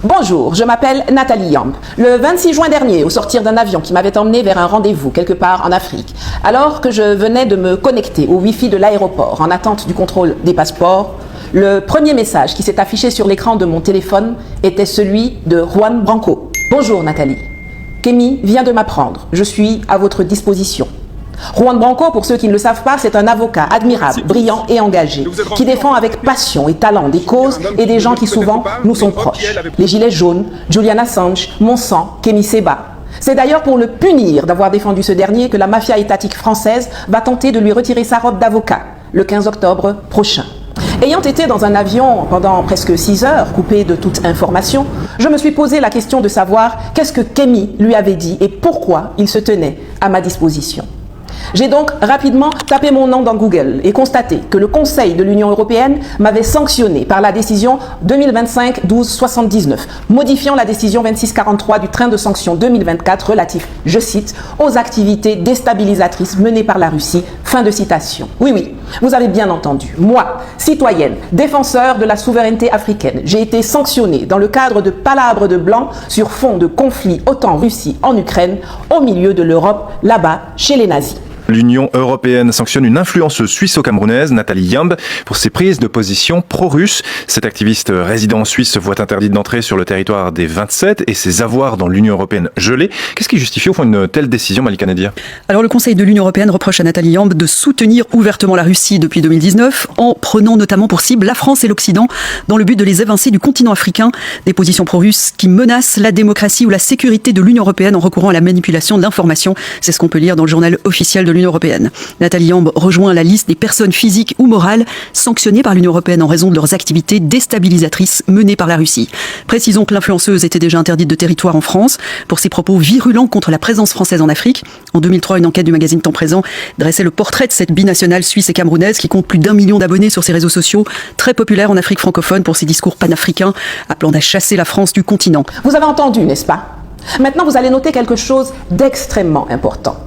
Bonjour, je m'appelle Nathalie Yamb. Le 26 juin dernier, au sortir d'un avion qui m'avait emmené vers un rendez-vous quelque part en Afrique, alors que je venais de me connecter au Wi-Fi de l'aéroport en attente du contrôle des passeports, le premier message qui s'est affiché sur l'écran de mon téléphone était celui de Juan Branco. Bonjour Nathalie. Kémy vient de m'apprendre. Je suis à votre disposition. Juan Branco, pour ceux qui ne le savent pas, c'est un avocat admirable, brillant et engagé, qui défend avec passion et talent des causes et des gens qui souvent nous sont proches. Les Gilets jaunes, Julian Assange, mon sang, Kémy Séba. C'est d'ailleurs pour le punir d'avoir défendu ce dernier que la mafia étatique française va tenter de lui retirer sa robe d'avocat le 15 octobre prochain. Ayant été dans un avion pendant presque 6 heures, coupé de toute information, je me suis posé la question de savoir qu'est-ce que Kémy lui avait dit et pourquoi il se tenait à ma disposition. J'ai donc rapidement tapé mon nom dans Google et constaté que le Conseil de l'Union européenne m'avait sanctionné par la décision 2025-1279, modifiant la décision 2643 du train de sanctions 2024 relatif, je cite, aux activités déstabilisatrices menées par la Russie. Fin de citation. Oui, vous avez bien entendu. Moi, citoyenne, défenseur de la souveraineté africaine, j'ai été sanctionnée dans le cadre de palabres de blanc sur fond de conflit OTAN-Russie en Ukraine, au milieu de l'Europe, là-bas, chez les nazis. L'Union européenne sanctionne une influenceuse suisse-camerounaise, Nathalie Yamb, pour ses prises de position pro-russe. Cette activiste résidant en Suisse se voit interdite d'entrer sur le territoire des 27 et ses avoirs dans l'Union européenne gelés. Qu'est-ce qui justifie au fond une telle décision, Malika Nadir ? Alors le Conseil de l'Union européenne reproche à Nathalie Yamb de soutenir ouvertement la Russie depuis 2019, en prenant notamment pour cible la France et l'Occident, dans le but de les évincer du continent africain, des positions pro-russes qui menacent la démocratie ou la sécurité de l'Union européenne en recourant à la manipulation de l'information. C'est ce qu'on peut lire dans le journal officiel de l'Union européenne. Nathalie Yamb rejoint la liste des personnes physiques ou morales sanctionnées par l'Union européenne en raison de leurs activités déstabilisatrices menées par la Russie. Précisons que l'influenceuse était déjà interdite de territoire en France pour ses propos virulents contre la présence française en Afrique. En 2003, une enquête du magazine Temps Présent dressait le portrait de cette binationale suisse et camerounaise qui compte plus d'1 million d'abonnés sur ses réseaux sociaux, très populaire en Afrique francophone pour ses discours panafricains appelant à chasser la France du continent. Vous avez entendu, n'est-ce pas ? Maintenant, vous allez noter quelque chose d'extrêmement important.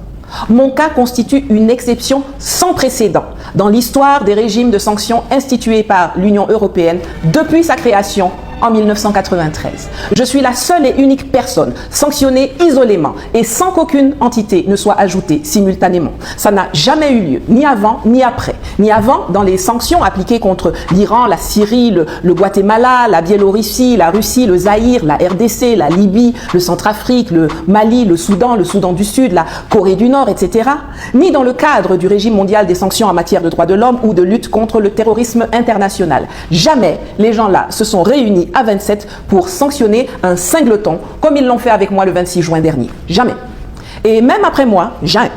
Mon cas constitue une exception sans précédent dans l'histoire des régimes de sanctions institués par l'Union européenne depuis sa création en 1993. Je suis la seule et unique personne sanctionnée isolément et sans qu'aucune entité ne soit ajoutée simultanément. Ça n'a jamais eu lieu, ni avant ni après. Ni avant dans les sanctions appliquées contre l'Iran, la Syrie, le Guatemala, la Biélorussie, la Russie, le Zaïre, la RDC, la Libye, le Centrafrique, le Mali, le Soudan du Sud, la Corée du Nord, etc. Ni dans le cadre du régime mondial des sanctions en matière de droits de l'homme ou de lutte contre le terrorisme international. Jamais les gens-là se sont réunis à 27 pour sanctionner un singleton comme ils l'ont fait avec moi le 26 juin dernier. Jamais. Et même après moi, jamais.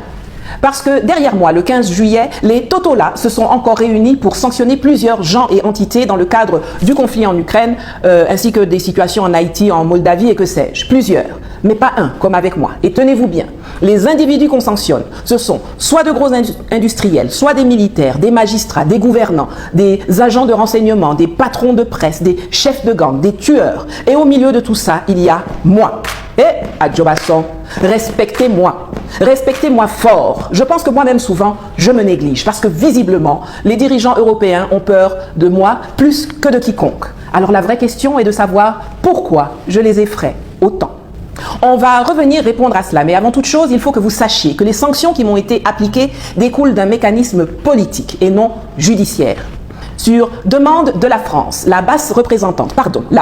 Parce que derrière moi, le 15 juillet, les Totolas se sont encore réunis pour sanctionner plusieurs gens et entités dans le cadre du conflit en Ukraine, ainsi que des situations en Haïti, en Moldavie et que sais-je. Plusieurs, mais pas un, comme avec moi. Et tenez-vous bien, les individus qu'on sanctionne, ce sont soit de gros industriels, soit des militaires, des magistrats, des gouvernants, des agents de renseignement, des patrons de presse, des chefs de gang, des tueurs. Et au milieu de tout ça, il y a moi. Et, Adjobasson, respectez-moi. Respectez-moi fort. Je pense que moi-même souvent, je me néglige parce que visiblement, les dirigeants européens ont peur de moi plus que de quiconque. Alors la vraie question est de savoir pourquoi je les effraie autant. On va revenir répondre à cela, mais avant toute chose, il faut que vous sachiez que les sanctions qui m'ont été appliquées découlent d'un mécanisme politique et non judiciaire. Sur demande de la France, la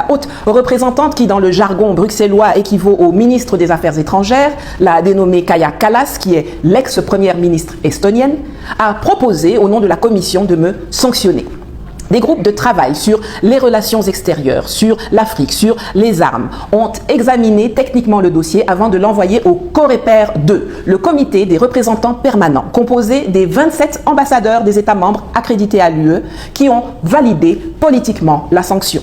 haute représentante qui dans le jargon bruxellois équivaut au ministre des Affaires étrangères, la dénommée Kaja Kallas, qui est l'ex-première ministre estonienne, a proposé au nom de la Commission de me sanctionner. Des groupes de travail sur les relations extérieures, sur l'Afrique, sur les armes, ont examiné techniquement le dossier avant de l'envoyer au Coreper 2, le comité des représentants permanents, composé des 27 ambassadeurs des États membres accrédités à l'UE, qui ont validé politiquement la sanction.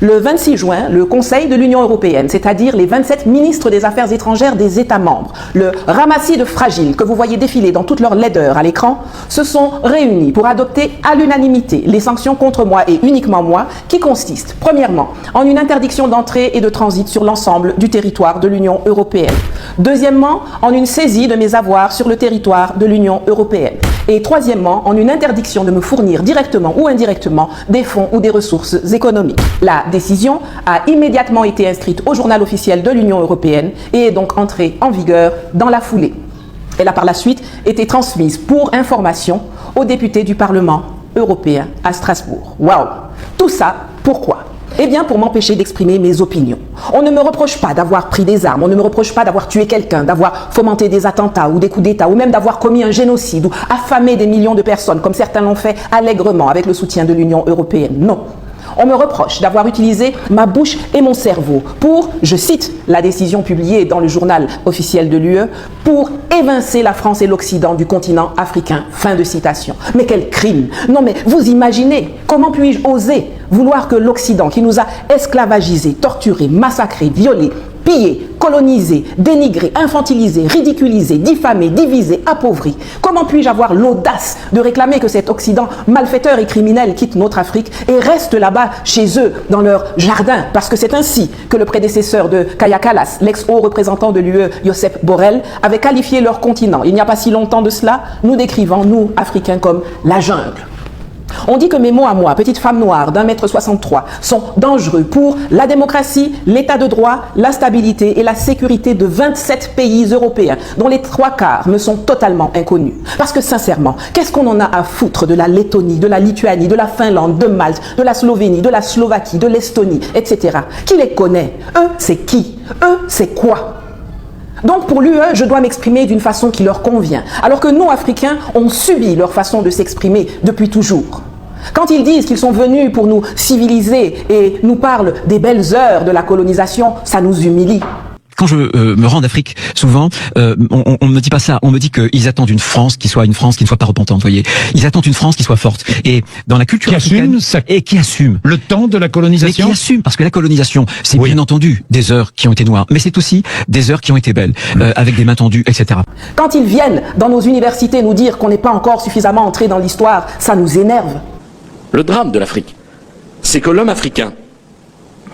Le 26 juin, le Conseil de l'Union européenne, c'est-à-dire les 27 ministres des Affaires étrangères des États membres, le ramassis de fragiles que vous voyez défiler dans toute leur laideur à l'écran, se sont réunis pour adopter à l'unanimité les sanctions contre moi et uniquement moi, qui consistent, premièrement, en une interdiction d'entrée et de transit sur l'ensemble du territoire de l'Union européenne. Deuxièmement, en une saisie de mes avoirs sur le territoire de l'Union européenne. Et troisièmement, en une interdiction de me fournir directement ou indirectement des fonds ou des ressources économiques. La décision a immédiatement été inscrite au journal officiel de l'Union européenne et est donc entrée en vigueur dans la foulée. Elle a par la suite été transmise pour information aux députés du Parlement européen à Strasbourg. Waouh! Tout ça, pourquoi? Eh bien, pour m'empêcher d'exprimer mes opinions. On ne me reproche pas d'avoir pris des armes, on ne me reproche pas d'avoir tué quelqu'un, d'avoir fomenté des attentats ou des coups d'État, ou même d'avoir commis un génocide ou affamé des millions de personnes, comme certains l'ont fait allègrement avec le soutien de l'Union européenne. Non. On me reproche d'avoir utilisé ma bouche et mon cerveau pour, je cite la décision publiée dans le journal officiel de l'UE, pour évincer la France et l'Occident du continent africain. Fin de citation. Mais quel crime! Non mais vous imaginez, comment puis-je oser vouloir que l'Occident, qui nous a esclavagisés, torturés, massacrés, violés, pillés, colonisés, dénigrés, infantilisés, ridiculisés, diffamés, divisés, appauvris. Comment puis-je avoir l'audace de réclamer que cet Occident malfaiteur et criminel quitte notre Afrique et reste là-bas chez eux, dans leur jardin? Parce que c'est ainsi que le prédécesseur de Kaja Kallas, l'ex-haut représentant de l'UE, Josep Borrell, avait qualifié leur continent. Il n'y a pas si longtemps de cela, nous décrivant, nous, Africains, comme la jungle. On dit que mes mots à moi, petite femme noire d'1,63 m, sont dangereux pour la démocratie, l'état de droit, la stabilité et la sécurité de 27 pays européens, dont les 3/4 me sont totalement inconnus. Parce que sincèrement, qu'est-ce qu'on en a à foutre de la Lettonie, de la Lituanie, de la Finlande, de Malte, de la Slovénie, de la Slovaquie, de l'Estonie, etc. Qui les connaît? Eux, c'est qui? Eux, c'est quoi? Donc pour l'UE, je dois m'exprimer d'une façon qui leur convient, alors que nous, Africains, on subit leur façon de s'exprimer depuis toujours. Quand ils disent qu'ils sont venus pour nous civiliser et nous parlent des belles heures de la colonisation, ça nous humilie. Quand je me rends d'Afrique, souvent, on me dit pas ça. On me dit qu'ils attendent une France qui soit une France qui ne soit pas repentante. Voyez, ils attendent une France qui soit forte. Et dans la culture africaine, qui assume le temps de la colonisation. Mais qui assume, parce que la colonisation, c'est bien entendu des heures qui ont été noires, mais c'est aussi des heures qui ont été belles, avec des mains tendues, etc. Quand ils viennent dans nos universités nous dire qu'on n'est pas encore suffisamment entré dans l'histoire, ça nous énerve. Le drame de l'Afrique, c'est que l'homme africain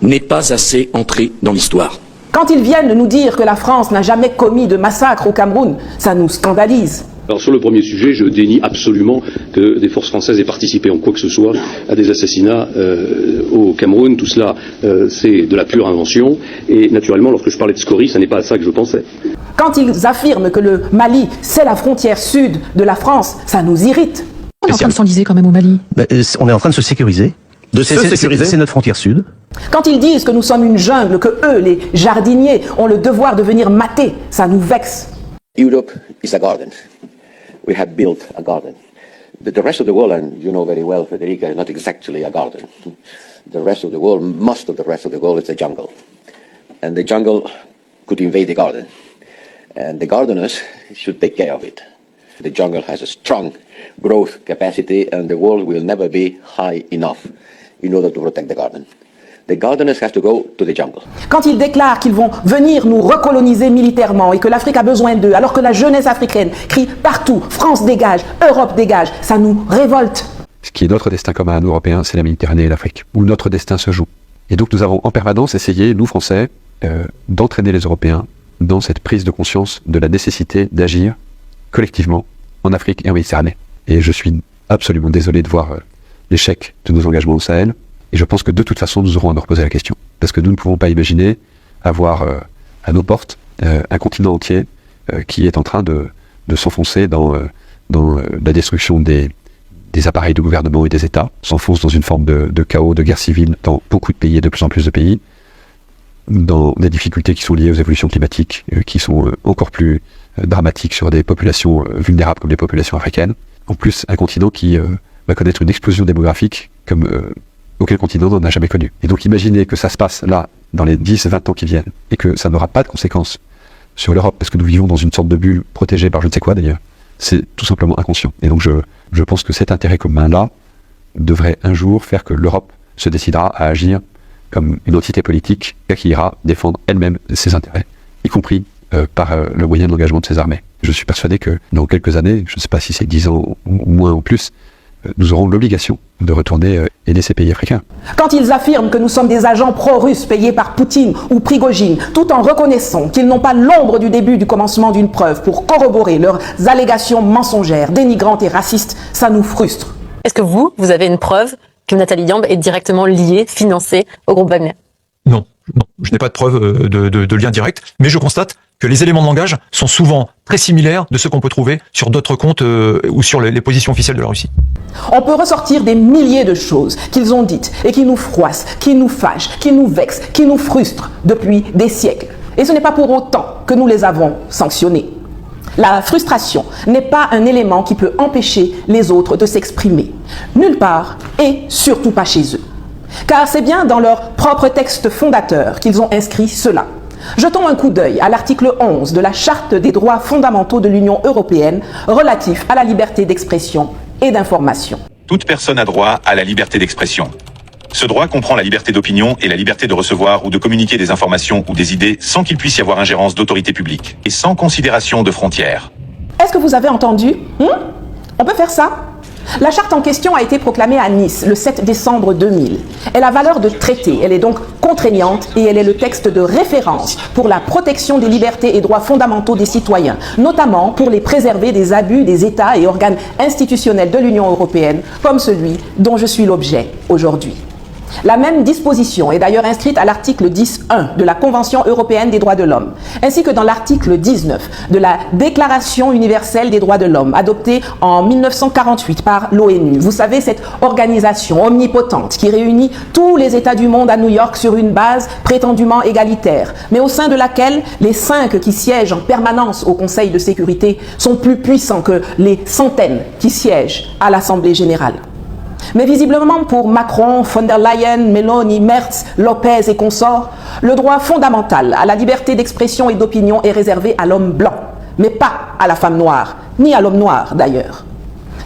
n'est pas assez entré dans l'histoire. Quand ils viennent nous dire que la France n'a jamais commis de massacre au Cameroun, ça nous scandalise. Alors sur le premier sujet, je dénie absolument que des forces françaises aient participé en quoi que ce soit à des assassinats au Cameroun. Tout cela, c'est de la pure invention. Et naturellement, lorsque je parlais de scories, ce n'est pas à ça que je pensais. Quand ils affirment que le Mali, c'est la frontière sud de la France, ça nous irrite. On est en train de s'enliser quand même au Mali. On est en train de se sécuriser. C'est notre frontière sud. Quand ils disent que nous sommes une jungle, que eux, les jardiniers, ont le devoir de venir mater, ça nous vexe. Europe is a garden. We have built a garden. The rest of the world, and you know very well, Federica, is not exactly a garden. The rest of the world, most of the rest of the world is a jungle. And the jungle could invade the garden. And the gardeners should take care of it. The jungle has a strong growth capacity and the world will never be high enough in order to protect the garden. The gardeners have to go to the jungle. Quand ils déclarent qu'ils vont venir nous recoloniser militairement et que l'Afrique a besoin d'eux, alors que la jeunesse africaine crie partout « France dégage, Europe dégage », ça nous révolte. Ce qui est notre destin commun à nous Européens, c'est la Méditerranée et l'Afrique, où notre destin se joue. Et donc nous avons en permanence essayé, nous Français, d'entraîner les Européens dans cette prise de conscience de la nécessité d'agir collectivement en Afrique et en Méditerranée. Et je suis absolument désolé de voir l'échec de nos engagements au Sahel. Et je pense que de toute façon, nous aurons à nous reposer la question. Parce que nous ne pouvons pas imaginer avoir à nos portes un continent entier qui est en train de s'enfoncer dans la destruction des appareils de gouvernement et des États, s'enfonce dans une forme de chaos, de guerre civile dans beaucoup de pays et de plus en plus de pays, dans des difficultés qui sont liées aux évolutions climatiques, qui sont encore plus dramatiques sur des populations vulnérables comme les populations africaines. En plus, un continent qui va connaître une explosion démographique comme aucun continent n'en a jamais connu. Et donc imaginez que ça se passe là, dans les 10-20 ans qui viennent, et que ça n'aura pas de conséquences sur l'Europe, parce que nous vivons dans une sorte de bulle protégée par je ne sais quoi d'ailleurs. C'est tout simplement inconscient. Et donc je pense que cet intérêt commun-là devrait un jour faire que l'Europe se décidera à agir comme une entité politique qui ira défendre elle-même ses intérêts, y compris par le moyen de l'engagement de ses armées. Je suis persuadé que dans quelques années, je ne sais pas si c'est 10 ans ou moins ou plus, nous aurons l'obligation de retourner aider ces pays africains. Quand ils affirment que nous sommes des agents pro-russes payés par Poutine ou Prigojine, tout en reconnaissant qu'ils n'ont pas l'ombre du début du commencement d'une preuve pour corroborer leurs allégations mensongères, dénigrantes et racistes, ça nous frustre. Est-ce que vous avez une preuve que Nathalie Yamb est directement liée, financée au groupe Wagner? Non, je n'ai pas de preuve de lien direct, mais je constate que les éléments de langage sont souvent très similaires de ceux qu'on peut trouver sur d'autres comptes ou sur les positions officielles de la Russie. On peut ressortir des milliers de choses qu'ils ont dites et qui nous froissent, qui nous fâchent, qui nous vexent, qui nous frustrent depuis des siècles. Et ce n'est pas pour autant que nous les avons sanctionnés. La frustration n'est pas un élément qui peut empêcher les autres de s'exprimer. Nulle part et surtout pas chez eux. Car c'est bien dans leur propre texte fondateur qu'ils ont inscrit cela. Jetons un coup d'œil à l'article 11 de la Charte des droits fondamentaux de l'Union européenne relatif à la liberté d'expression et d'information. Toute personne a droit à la liberté d'expression. Ce droit comprend la liberté d'opinion et la liberté de recevoir ou de communiquer des informations ou des idées sans qu'il puisse y avoir ingérence d'autorité publique et sans considération de frontières. Est-ce que vous avez entendu? On peut faire ça? La charte en question a été proclamée à Nice le 7 décembre 2000. Elle a valeur de traité, elle est donc contraignante et elle est le texte de référence pour la protection des libertés et droits fondamentaux des citoyens, notamment pour les préserver des abus des États et organes institutionnels de l'Union européenne, comme celui dont je suis l'objet aujourd'hui. La même disposition est d'ailleurs inscrite à l'article 10.1 de la Convention européenne des droits de l'homme, ainsi que dans l'article 19 de la Déclaration universelle des droits de l'homme, adoptée en 1948 par l'ONU. Vous savez, cette organisation omnipotente qui réunit tous les États du monde à New York sur une base prétendument égalitaire, mais au sein de laquelle les 5 qui siègent en permanence au Conseil de sécurité sont plus puissants que les centaines qui siègent à l'Assemblée générale. Mais visiblement pour Macron, von der Leyen, Meloni, Merz, Lopez et consorts, le droit fondamental à la liberté d'expression et d'opinion est réservé à l'homme blanc, mais pas à la femme noire, ni à l'homme noir d'ailleurs.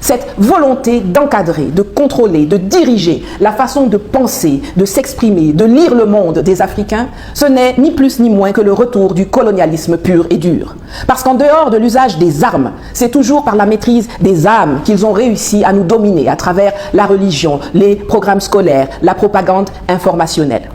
Cette volonté d'encadrer, de contrôler, de diriger la façon de penser, de s'exprimer, de lire le monde des Africains, ce n'est ni plus ni moins que le retour du colonialisme pur et dur. Parce qu'en dehors de l'usage des armes, c'est toujours par la maîtrise des âmes qu'ils ont réussi à nous dominer à travers la religion, les programmes scolaires, la propagande informationnelle.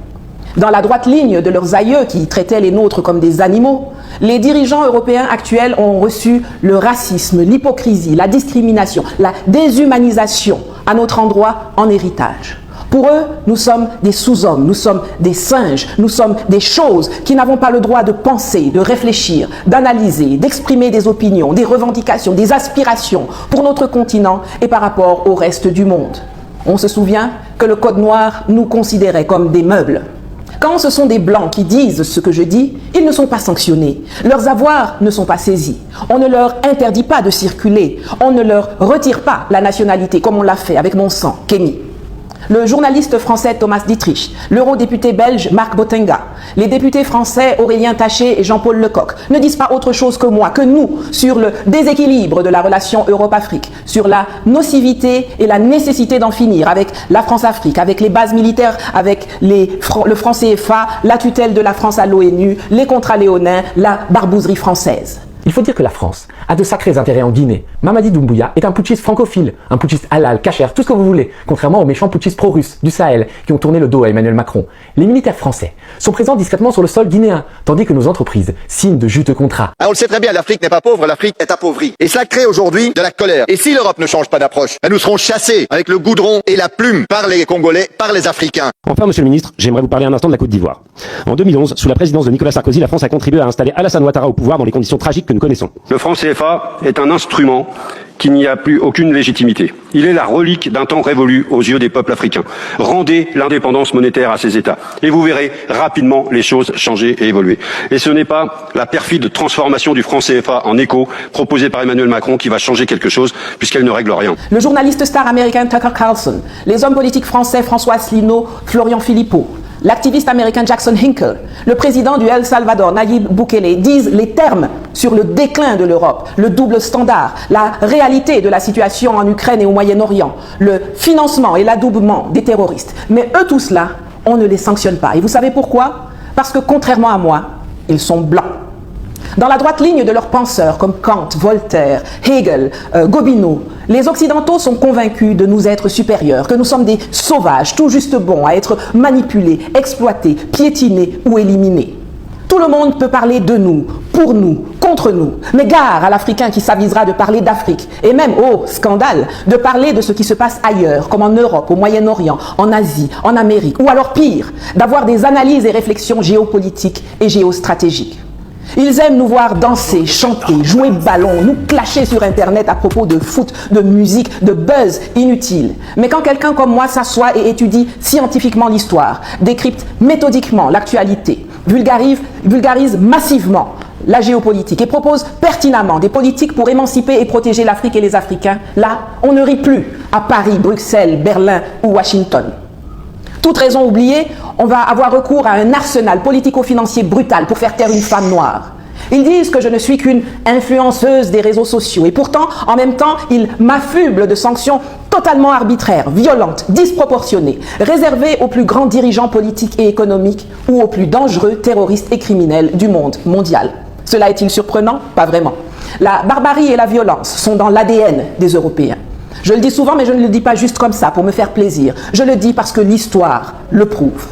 Dans la droite ligne de leurs aïeux qui traitaient les nôtres comme des animaux, les dirigeants européens actuels ont reçu le racisme, l'hypocrisie, la discrimination, la déshumanisation à notre endroit en héritage. Pour eux, nous sommes des sous-hommes, nous sommes des singes, nous sommes des choses qui n'avons pas le droit de penser, de réfléchir, d'analyser, d'exprimer des opinions, des revendications, des aspirations pour notre continent et par rapport au reste du monde. On se souvient que le Code noir nous considérait comme des meubles. Quand ce sont des Blancs qui disent ce que je dis, ils ne sont pas sanctionnés. Leurs avoirs ne sont pas saisis. On ne leur interdit pas de circuler. On ne leur retire pas la nationalité, comme on l'a fait avec mon sang, Kenny. Le journaliste français Thomas Dietrich, l'eurodéputé belge Marc Botenga, les députés français Aurélien Taché et Jean-Paul Lecoq ne disent pas autre chose que moi, que nous, sur le déséquilibre de la relation Europe-Afrique, sur la nocivité et la nécessité d'en finir avec la France-Afrique, avec les bases militaires, avec le franc CFA, la tutelle de la France à l'ONU, les contrats léonins, la barbouzerie française. Il faut dire que la France a de sacrés intérêts en Guinée. Mamadi Doumbouya est un putschiste francophile, un putschiste halal, cachère, tout ce que vous voulez, contrairement aux méchants putschistes pro-russes du Sahel qui ont tourné le dos à Emmanuel Macron. Les militaires français sont présents discrètement sur le sol guinéen, tandis que nos entreprises signent de juteux contrats. On le sait très bien, l'Afrique n'est pas pauvre, l'Afrique est appauvrie. Et cela crée aujourd'hui de la colère. Et si l'Europe ne change pas d'approche, nous serons chassés avec le goudron et la plume par les Congolais, par les Africains. Enfin, monsieur le ministre, j'aimerais vous parler un instant de la Côte d'Ivoire. En 2011, sous la présidence de Nicolas Sarkozy, la France a contribué à installer Alassane Ouattara au pouvoir dans les conditions tragiques que nous connaissons. Le franc CFA est un instrument qui n'y a plus aucune légitimité. Il est la relique d'un temps révolu aux yeux des peuples africains. Rendez l'indépendance monétaire à ces États et vous verrez rapidement les choses changer et évoluer. Et ce n'est pas la perfide transformation du franc CFA en éco proposée par Emmanuel Macron qui va changer quelque chose puisqu'elle ne règle rien. Le journaliste star américain Tucker Carlson, les hommes politiques français François Asselineau, Florian Philippot, l'activiste américain Jackson Hinkle, le président du El Salvador, Nayib Bukele, disent les termes sur le déclin de l'Europe, le double standard, la réalité de la situation en Ukraine et au Moyen-Orient, le financement et l'adoubement des terroristes. Mais eux tous là, on ne les sanctionne pas. Et vous savez pourquoi? Parce que contrairement à moi, ils sont blancs. Dans la droite ligne de leurs penseurs comme Kant, Voltaire, Hegel, Gobineau, les Occidentaux sont convaincus de nous être supérieurs, que nous sommes des sauvages, tout juste bons à être manipulés, exploités, piétinés ou éliminés. Tout le monde peut parler de nous, pour nous, contre nous. Mais gare à l'Africain qui s'avisera de parler d'Afrique. Et même, oh, scandale, de parler de ce qui se passe ailleurs, comme en Europe, au Moyen-Orient, en Asie, en Amérique. Ou alors pire, d'avoir des analyses et réflexions géopolitiques et géostratégiques. Ils aiment nous voir danser, chanter, jouer ballon, nous clasher sur Internet à propos de foot, de musique, de buzz inutile. Mais quand quelqu'un comme moi s'assoit et étudie scientifiquement l'histoire, décrypte méthodiquement l'actualité, vulgarise massivement la géopolitique et propose pertinemment des politiques pour émanciper et protéger l'Afrique et les Africains, là, on ne rit plus à Paris, Bruxelles, Berlin ou Washington. Toute raison oubliée, on va avoir recours à un arsenal politico-financier brutal pour faire taire une femme noire. Ils disent que je ne suis qu'une influenceuse des réseaux sociaux et pourtant, en même temps, ils m'affublent de sanctions totalement arbitraires, violentes, disproportionnées, réservées aux plus grands dirigeants politiques et économiques ou aux plus dangereux terroristes et criminels du monde mondial. Cela est-il surprenant? Pas vraiment. La barbarie et la violence sont dans l'ADN des Européens. Je le dis souvent, mais je ne le dis pas juste comme ça, pour me faire plaisir. Je le dis parce que l'histoire le prouve.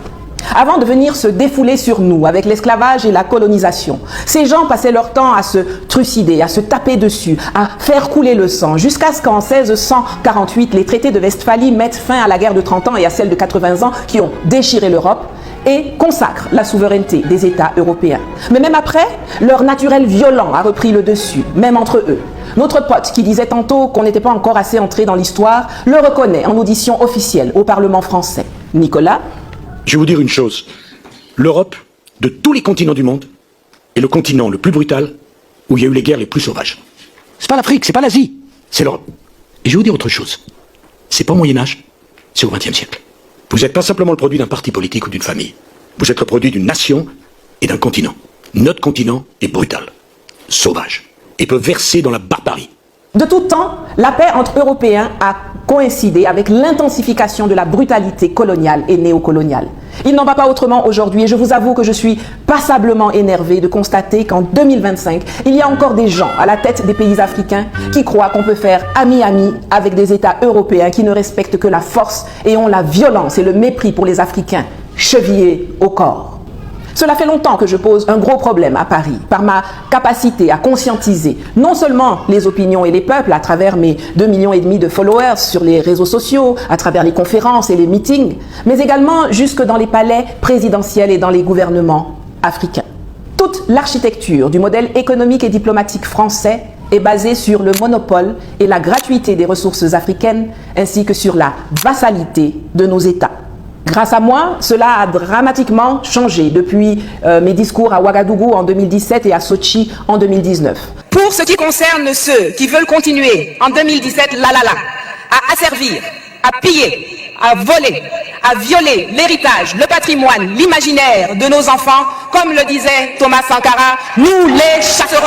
Avant de venir se défouler sur nous avec l'esclavage et la colonisation, ces gens passaient leur temps à se trucider, à se taper dessus, à faire couler le sang, jusqu'à ce qu'en 1648, les traités de Westphalie mettent fin à la guerre de 30 ans et à celle de 80 ans qui ont déchiré l'Europe et consacrent la souveraineté des États européens. Mais même après, leur naturel violent a repris le dessus, même entre eux. Notre pote, qui disait tantôt qu'on n'était pas encore assez entré dans l'histoire, le reconnaît en audition officielle au Parlement français. Nicolas? Je vais vous dire une chose. L'Europe, de tous les continents du monde, est le continent le plus brutal où il y a eu les guerres les plus sauvages. C'est pas l'Afrique, c'est pas l'Asie, c'est l'Europe. Et je vais vous dire autre chose. C'est pas au Moyen-Âge, c'est au XXe siècle. Vous n'êtes pas simplement le produit d'un parti politique ou d'une famille. Vous êtes le produit d'une nation et d'un continent. Notre continent est brutal, sauvage, et peut verser dans la barbarie. De tout temps, la paix entre Européens a coïncidé avec l'intensification de la brutalité coloniale et néocoloniale. Il n'en va pas autrement aujourd'hui et je vous avoue que je suis passablement énervé de constater qu'en 2025, il y a encore des gens à la tête des pays africains qui croient qu'on peut faire ami-ami avec des États européens qui ne respectent que la force et ont la violence et le mépris pour les Africains chevillés au corps. Cela fait longtemps que je pose un gros problème à Paris par ma capacité à conscientiser non seulement les opinions et les peuples à travers mes 2,5 millions de followers sur les réseaux sociaux, à travers les conférences et les meetings, mais également jusque dans les palais présidentiels et dans les gouvernements africains. Toute l'architecture du modèle économique et diplomatique français est basée sur le monopole et la gratuité des ressources africaines ainsi que sur la vassalité de nos États. Grâce à moi, cela a dramatiquement changé depuis mes discours à Ouagadougou en 2017 et à Sochi en 2019. Pour ce qui concerne ceux qui veulent continuer en 2017, à asservir, à piller, à voler, à violer l'héritage, le patrimoine, l'imaginaire de nos enfants, comme le disait Thomas Sankara, nous les chasserons.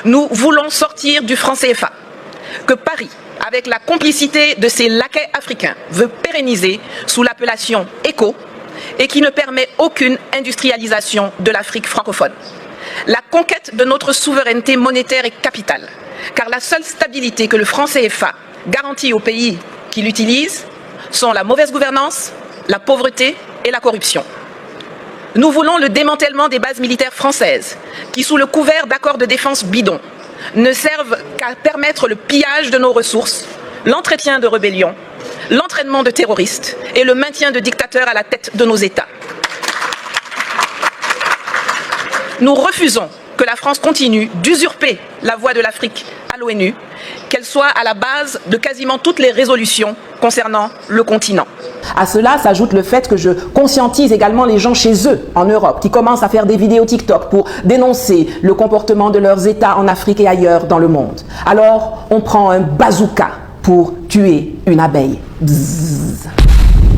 Nous voulons sortir du franc CFA, que Paris, avec la complicité de ses laquais africains, veut pérenniser sous l'appellation ECO et qui ne permet aucune industrialisation de l'Afrique francophone. La conquête de notre souveraineté monétaire est capitale, car la seule stabilité que le franc CFA garantit aux pays qui l'utilisent sont la mauvaise gouvernance, la pauvreté et la corruption. Nous voulons le démantèlement des bases militaires françaises qui, sous le couvert d'accords de défense bidons, ne servent qu'à permettre le pillage de nos ressources, l'entretien de rébellions, l'entraînement de terroristes et le maintien de dictateurs à la tête de nos États. Nous refusons que la France continue d'usurper la voix de l'Afrique à l'ONU, qu'elle soit à la base de quasiment toutes les résolutions concernant le continent. À cela s'ajoute le fait que je conscientise également les gens chez eux, en Europe, qui commencent à faire des vidéos TikTok pour dénoncer le comportement de leurs États en Afrique et ailleurs dans le monde. Alors, on prend un bazooka pour tuer une abeille. Bzzz.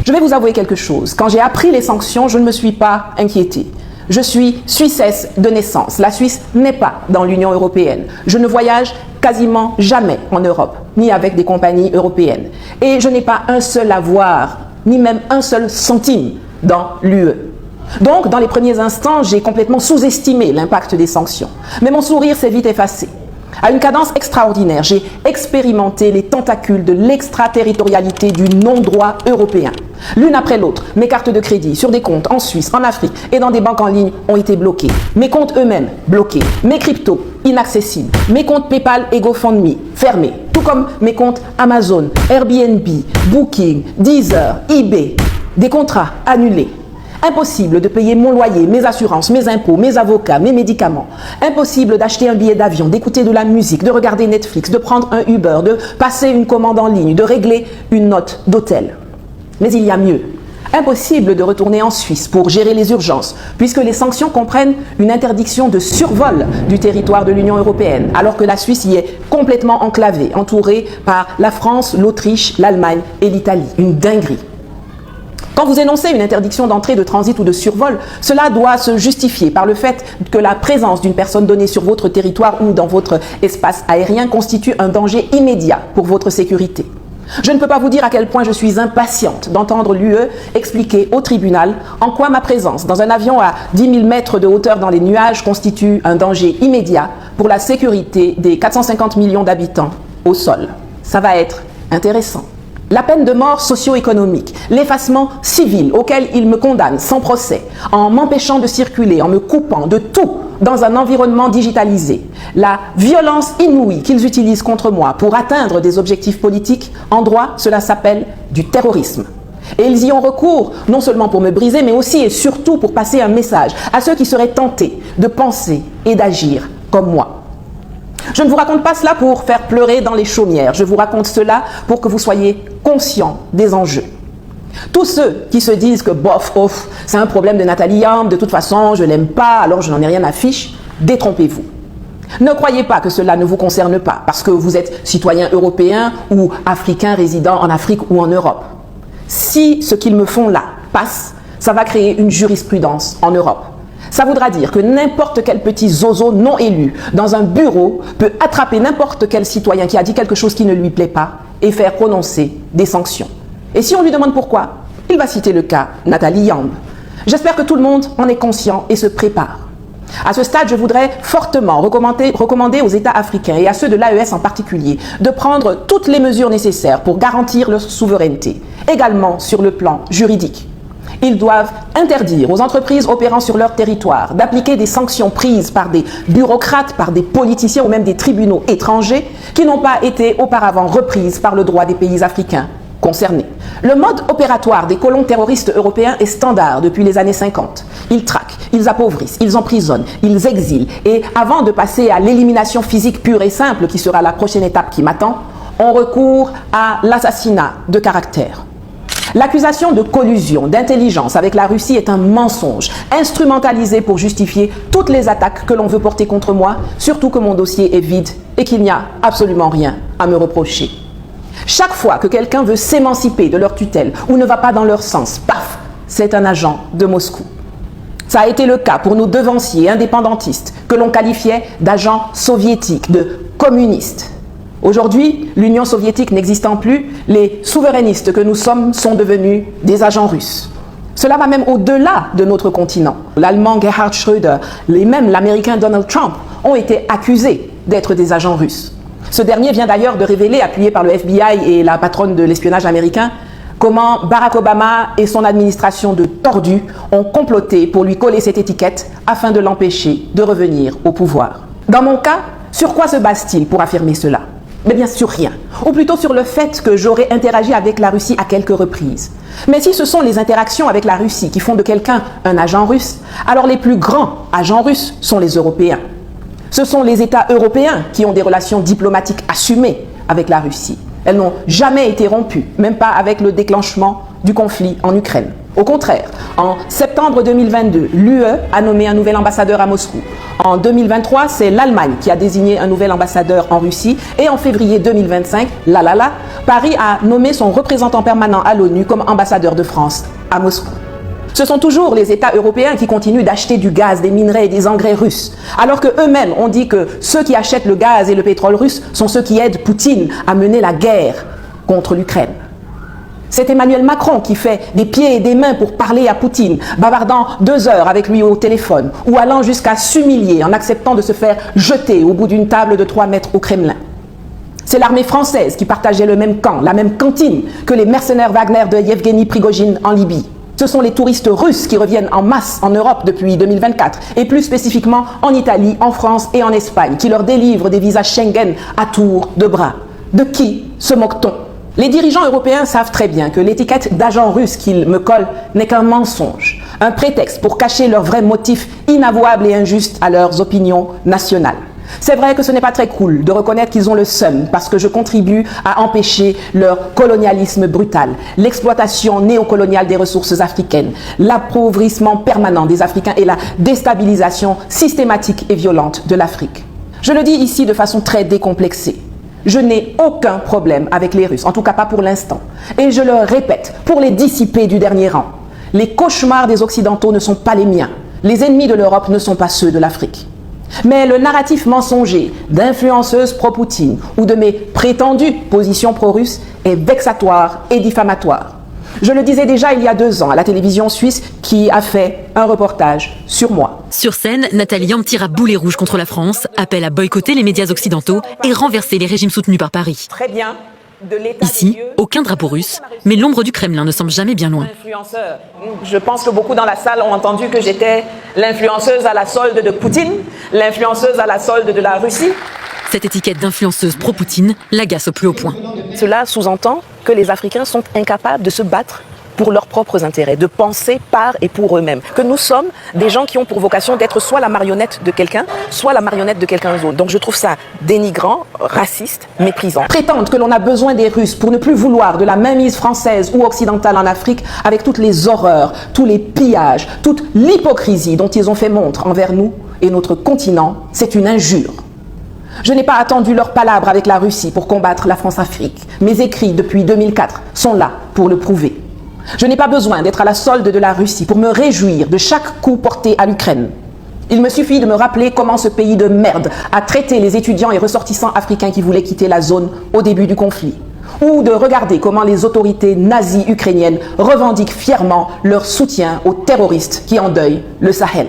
Je vais vous avouer quelque chose. Quand j'ai appris les sanctions, je ne me suis pas inquiétée. Je suis Suissesse de naissance. La Suisse n'est pas dans l'Union européenne. Je ne voyage quasiment jamais en Europe, ni avec des compagnies européennes. Et je n'ai pas un seul avoir, ni même un seul centime dans l'UE. Donc, dans les premiers instants, j'ai complètement sous-estimé l'impact des sanctions. Mais mon sourire s'est vite effacé. À une cadence extraordinaire, j'ai expérimenté les tentacules de l'extraterritorialité du non-droit européen. L'une après l'autre, mes cartes de crédit sur des comptes en Suisse, en Afrique et dans des banques en ligne ont été bloquées. Mes comptes eux-mêmes bloqués. Mes cryptos inaccessibles. Mes comptes PayPal et GoFundMe fermés. Tout comme mes comptes Amazon, Airbnb, Booking, Deezer, eBay. Des contrats annulés. Impossible de payer mon loyer, mes assurances, mes impôts, mes avocats, mes médicaments. Impossible d'acheter un billet d'avion, d'écouter de la musique, de regarder Netflix, de prendre un Uber, de passer une commande en ligne, de régler une note d'hôtel. Mais il y a mieux. Impossible de retourner en Suisse pour gérer les urgences, puisque les sanctions comprennent une interdiction de survol du territoire de l'Union européenne, alors que la Suisse y est complètement enclavée, entourée par la France, l'Autriche, l'Allemagne et l'Italie. Une dinguerie. Quand vous énoncez une interdiction d'entrée, de transit ou de survol, cela doit se justifier par le fait que la présence d'une personne donnée sur votre territoire ou dans votre espace aérien constitue un danger immédiat pour votre sécurité. Je ne peux pas vous dire à quel point je suis impatiente d'entendre l'UE expliquer au tribunal en quoi ma présence dans un avion à 10 000 mètres de hauteur dans les nuages constitue un danger immédiat pour la sécurité des 450 millions d'habitants au sol. Ça va être intéressant. La peine de mort socio-économique, l'effacement civil auquel ils me condamnent sans procès, en m'empêchant de circuler, en me coupant de tout dans un environnement digitalisé, la violence inouïe qu'ils utilisent contre moi pour atteindre des objectifs politiques, en droit, cela s'appelle du terrorisme. Et ils y ont recours, non seulement pour me briser, mais aussi et surtout pour passer un message à ceux qui seraient tentés de penser et d'agir comme moi. Je ne vous raconte pas cela pour faire pleurer dans les chaumières, je vous raconte cela pour que vous soyez conscients des enjeux. Tous ceux qui se disent que bof, c'est un problème de Nathalie Yamb, de toute façon je l'aime pas, alors je n'en ai rien à fiche, détrompez-vous. Ne croyez pas que cela ne vous concerne pas, parce que vous êtes citoyen européen ou africain résidant en Afrique ou en Europe. Si ce qu'ils me font là passe, ça va créer une jurisprudence en Europe. Ça voudra dire que n'importe quel petit zozo non élu dans un bureau peut attraper n'importe quel citoyen qui a dit quelque chose qui ne lui plaît pas et faire prononcer des sanctions. Et si on lui demande pourquoi, il va citer le cas Nathalie Yamb. J'espère que tout le monde en est conscient et se prépare. À ce stade, je voudrais fortement recommander aux États africains et à ceux de l'AES en particulier de prendre toutes les mesures nécessaires pour garantir leur souveraineté, également sur le plan juridique. Ils doivent interdire aux entreprises opérant sur leur territoire d'appliquer des sanctions prises par des bureaucrates, par des politiciens ou même des tribunaux étrangers qui n'ont pas été auparavant reprises par le droit des pays africains concernés. Le mode opératoire des colons terroristes européens est standard depuis les années 50. Ils traquent, ils appauvrissent, ils emprisonnent, ils exilent et avant de passer à l'élimination physique pure et simple qui sera la prochaine étape qui m'attend, on recourt à l'assassinat de caractère. L'accusation de collusion, d'intelligence avec la Russie est un mensonge, instrumentalisé pour justifier toutes les attaques que l'on veut porter contre moi, surtout que mon dossier est vide et qu'il n'y a absolument rien à me reprocher. Chaque fois que quelqu'un veut s'émanciper de leur tutelle ou ne va pas dans leur sens, paf, c'est un agent de Moscou. Ça a été le cas pour nos devanciers indépendantistes, que l'on qualifiait d'agents soviétiques, de communistes. Aujourd'hui, l'Union soviétique n'existant plus, les souverainistes que nous sommes sont devenus des agents russes. Cela va même au-delà de notre continent. L'Allemand Gerhard Schröder, et même l'Américain Donald Trump ont été accusés d'être des agents russes. Ce dernier vient d'ailleurs de révéler, appuyé par le FBI et la patronne de l'espionnage américain, comment Barack Obama et son administration de tordus ont comploté pour lui coller cette étiquette afin de l'empêcher de revenir au pouvoir. Dans mon cas, sur quoi se base-t-il pour affirmer cela ? Mais bien sûr rien, ou plutôt sur le fait que j'aurais interagi avec la Russie à quelques reprises. Mais si ce sont les interactions avec la Russie qui font de quelqu'un un agent russe, alors les plus grands agents russes sont les Européens. Ce sont les États européens qui ont des relations diplomatiques assumées avec la Russie. Elles n'ont jamais été rompues, même pas avec le déclenchement du conflit en Ukraine. Au contraire, en septembre 2022, l'UE a nommé un nouvel ambassadeur à Moscou. En 2023, c'est l'Allemagne qui a désigné un nouvel ambassadeur en Russie. Et en février 2025, Paris a nommé son représentant permanent à l'ONU comme ambassadeur de France à Moscou. Ce sont toujours les États européens qui continuent d'acheter du gaz, des minerais et des engrais russes, alors qu'eux-mêmes ont dit que ceux qui achètent le gaz et le pétrole russe sont ceux qui aident Poutine à mener la guerre contre l'Ukraine. C'est Emmanuel Macron qui fait des pieds et des mains pour parler à Poutine, bavardant 2 heures avec lui au téléphone, ou allant jusqu'à s'humilier en acceptant de se faire jeter au bout d'une table de 3 mètres au Kremlin. C'est l'armée française qui partageait le même camp, la même cantine que les mercenaires Wagner de Yevgeny Prigojine en Libye. Ce sont les touristes russes qui reviennent en masse en Europe depuis 2024, et plus spécifiquement en Italie, en France et en Espagne, qui leur délivrent des visas Schengen à tour de bras. De qui se moque-t-on ? Les dirigeants européens savent très bien que l'étiquette d'agent russe qu'ils me collent n'est qu'un mensonge, un prétexte pour cacher leurs vrais motifs inavouables et injustes à leurs opinions nationales. C'est vrai que ce n'est pas très cool de reconnaître qu'ils ont le seum parce que je contribue à empêcher leur colonialisme brutal, l'exploitation néocoloniale des ressources africaines, l'appauvrissement permanent des Africains et la déstabilisation systématique et violente de l'Afrique. Je le dis ici de façon très décomplexée. Je n'ai aucun problème avec les Russes, en tout cas pas pour l'instant. Et je le répète, pour les dissipés du dernier rang, les cauchemars des Occidentaux ne sont pas les miens. Les ennemis de l'Europe ne sont pas ceux de l'Afrique. Mais le narratif mensonger d'influenceuses pro-Poutine ou de mes prétendues positions pro-russes est vexatoire et diffamatoire. Je le disais déjà il y a 2 ans à la télévision suisse qui a fait un reportage sur moi. Sur scène, Nathalie Yamb tire à boulet rouge contre la France, appelle à boycotter les médias occidentaux et renverser les régimes soutenus par Paris. Très bien. Ici, aucun drapeau russe, mais l'ombre du Kremlin ne semble jamais bien loin. Je pense que beaucoup dans la salle ont entendu que j'étais l'influenceuse à la solde de Poutine, l'influenceuse à la solde de la Russie. Cette étiquette d'influenceuse pro-Poutine l'agace au plus haut point. Cela sous-entend que les Africains sont incapables de se battre pour leurs propres intérêts, de penser par et pour eux-mêmes. Que nous sommes des gens qui ont pour vocation d'être soit la marionnette de quelqu'un, soit la marionnette de quelqu'un d'autre. Donc je trouve ça dénigrant, raciste, méprisant. Prétendent que l'on a besoin des Russes pour ne plus vouloir de la mainmise française ou occidentale en Afrique avec toutes les horreurs, tous les pillages, toute l'hypocrisie dont ils ont fait montre envers nous et notre continent, c'est une injure. Je n'ai pas attendu leur palabre avec la Russie pour combattre la France-Afrique. Mes écrits depuis 2004 sont là pour le prouver. Je n'ai pas besoin d'être à la solde de la Russie pour me réjouir de chaque coup porté à l'Ukraine. Il me suffit de me rappeler comment ce pays de merde a traité les étudiants et ressortissants africains qui voulaient quitter la zone au début du conflit. Ou de regarder comment les autorités nazies ukrainiennes revendiquent fièrement leur soutien aux terroristes qui endeuillent le Sahel.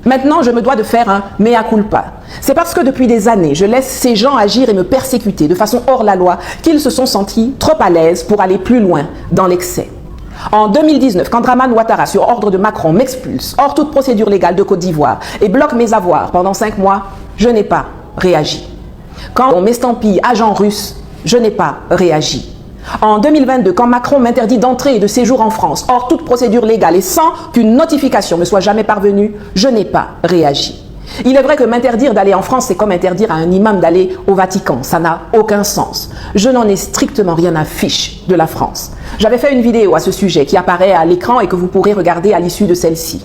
Maintenant, je me dois de faire un mea culpa. C'est parce que depuis des années, je laisse ces gens agir et me persécuter de façon hors la loi qu'ils se sont sentis trop à l'aise pour aller plus loin dans l'excès. En 2019, quand Dramane Ouattara, sur ordre de Macron, m'expulse hors toute procédure légale de Côte d'Ivoire et bloque mes avoirs pendant 5 mois, je n'ai pas réagi. Quand on m'estampille agent russe, je n'ai pas réagi. En 2022, quand Macron m'interdit d'entrée et de séjour en France, hors toute procédure légale et sans qu'une notification me soit jamais parvenue, je n'ai pas réagi. Il est vrai que m'interdire d'aller en France, c'est comme interdire à un imam d'aller au Vatican. Ça n'a aucun sens. Je n'en ai strictement rien à fiche de la France. J'avais fait une vidéo à ce sujet qui apparaît à l'écran et que vous pourrez regarder à l'issue de celle-ci.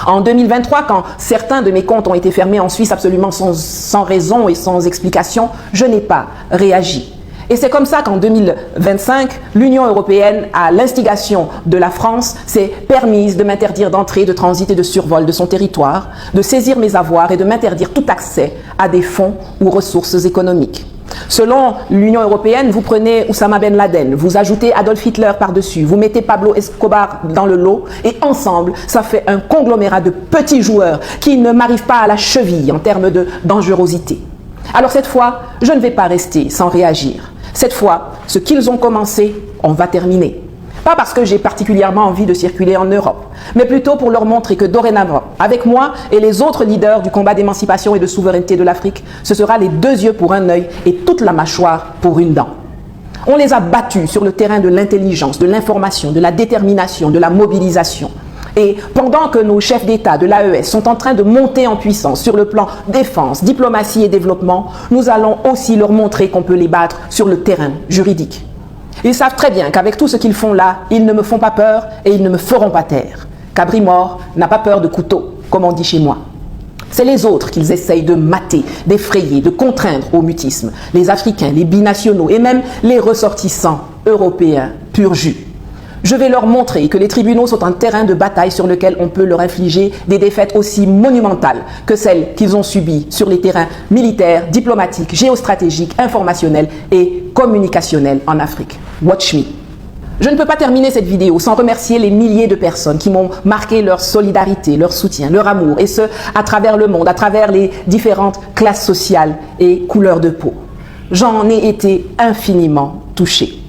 En 2023, quand certains de mes comptes ont été fermés en Suisse absolument sans raison et sans explication, je n'ai pas réagi. Et c'est comme ça qu'en 2025, l'Union européenne, à l'instigation de la France, s'est permise de m'interdire d'entrée, de transit et de survol de son territoire, de saisir mes avoirs et de m'interdire tout accès à des fonds ou ressources économiques. Selon l'Union européenne, vous prenez Oussama Ben Laden, vous ajoutez Adolf Hitler par-dessus, vous mettez Pablo Escobar dans le lot et ensemble, ça fait un conglomérat de petits joueurs qui ne m'arrivent pas à la cheville en termes de dangerosité. Alors cette fois, je ne vais pas rester sans réagir. Cette fois, ce qu'ils ont commencé, on va terminer. Pas parce que j'ai particulièrement envie de circuler en Europe, mais plutôt pour leur montrer que dorénavant, avec moi et les autres leaders du combat d'émancipation et de souveraineté de l'Afrique, ce sera les 2 yeux pour un œil et toute la mâchoire pour une dent. On les a battus sur le terrain de l'intelligence, de l'information, de la détermination, de la mobilisation. Et pendant que nos chefs d'État de l'AES sont en train de monter en puissance sur le plan défense, diplomatie et développement, nous allons aussi leur montrer qu'on peut les battre sur le terrain juridique. Ils savent très bien qu'avec tout ce qu'ils font là, ils ne me font pas peur et ils ne me feront pas taire. Cabri mort n'a pas peur de couteau, comme on dit chez moi. C'est les autres qu'ils essayent de mater, d'effrayer, de contraindre au mutisme. Les Africains, les binationaux et même les ressortissants européens pur jus. Je vais leur montrer que les tribunaux sont un terrain de bataille sur lequel on peut leur infliger des défaites aussi monumentales que celles qu'ils ont subies sur les terrains militaires, diplomatiques, géostratégiques, informationnels et communicationnels en Afrique. Watch me. Je ne peux pas terminer cette vidéo sans remercier les milliers de personnes qui m'ont marqué leur solidarité, leur soutien, leur amour, et ce, à travers le monde, à travers les différentes classes sociales et couleurs de peau. J'en ai été infiniment touchée.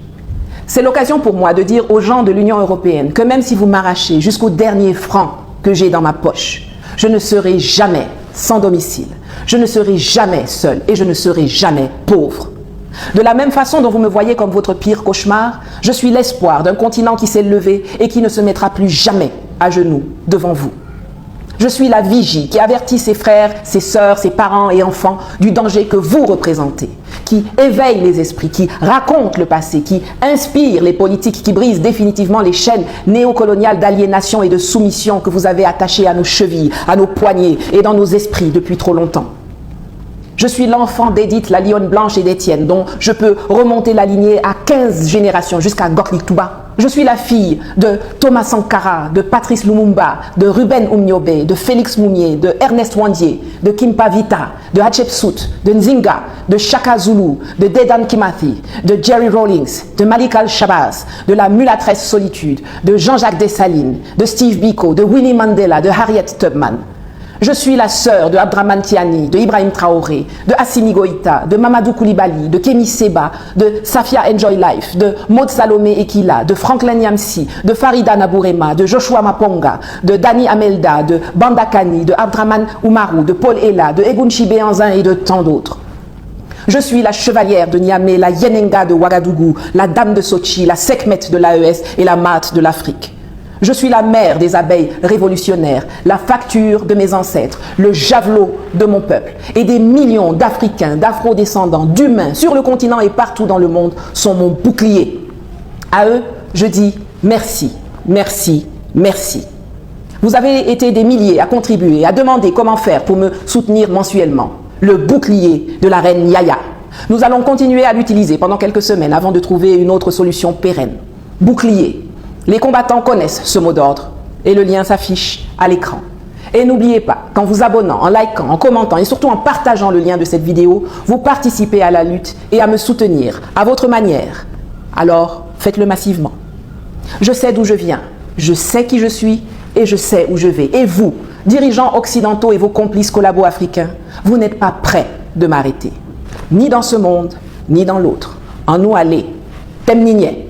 C'est l'occasion pour moi de dire aux gens de l'Union européenne que même si vous m'arrachez jusqu'au dernier franc que j'ai dans ma poche, je ne serai jamais sans domicile, je ne serai jamais seule et je ne serai jamais pauvre. De la même façon dont vous me voyez comme votre pire cauchemar, je suis l'espoir d'un continent qui s'est levé et qui ne se mettra plus jamais à genoux devant vous. Je suis la vigie qui avertit ses frères, ses sœurs, ses parents et enfants du danger que vous représentez, qui éveille les esprits, qui raconte le passé, qui inspire les politiques, qui brisent définitivement les chaînes néocoloniales d'aliénation et de soumission que vous avez attachées à nos chevilles, à nos poignets et dans nos esprits depuis trop longtemps. Je suis l'enfant d'Édith, la lionne blanche et d'Étienne, dont je peux remonter la lignée à 15 générations jusqu'à Goklik Touba. Je suis la fille de Thomas Sankara, de Patrice Lumumba, de Ruben Umniobe, de Félix Moumié, de Ernest Wandier, de Kimpa Vita, de Hatshepsut, de Nzinga, de Shaka Zulu, de Dedan Kimathi, de Jerry Rawlings, de Malik Al-Shabazz, de la mulâtresse Solitude, de Jean-Jacques Dessalines, de Steve Biko, de Winnie Mandela, de Harriet Tubman. Je suis la sœur de Abdraman Tiani, de Ibrahim Traoré, de Assimi Goïta, de Mamadou Koulibaly, de Kémy Seba, de Safia Enjoy Life, de Maud Salomé Ekila, de Franklin Nyamsi, de Farida Nabourema, de Joshua Maponga, de Dani Amelda, de Banda Kani, de Abdraman Oumarou, de Paul Ella, de Egunchi Béanzin et de tant d'autres. Je suis la chevalière de Niamey, la Yenenga de Ouagadougou, la dame de Sochi, la Sekhmet de l'AES et la Mat de l'Afrique. Je suis la mère des abeilles révolutionnaires, la facture de mes ancêtres, le javelot de mon peuple. Et des millions d'Africains, d'Afro-descendants, d'humains sur le continent et partout dans le monde sont mon bouclier. À eux, je dis merci, merci, merci. Vous avez été des milliers à contribuer, à demander comment faire pour me soutenir mensuellement. Le bouclier de la reine Yaya. Nous allons continuer à l'utiliser pendant quelques semaines avant de trouver une autre solution pérenne. Bouclier. Les combattants connaissent ce mot d'ordre et le lien s'affiche à l'écran. Et n'oubliez pas qu'en vous abonnant, en likant, en commentant et surtout en partageant le lien de cette vidéo, vous participez à la lutte et à me soutenir à votre manière. Alors, faites-le massivement. Je sais d'où je viens, je sais qui je suis et je sais où je vais. Et vous, dirigeants occidentaux et vos complices collabo-africains, vous n'êtes pas prêts de m'arrêter. Ni dans ce monde, ni dans l'autre. En nous aller. Temnigne.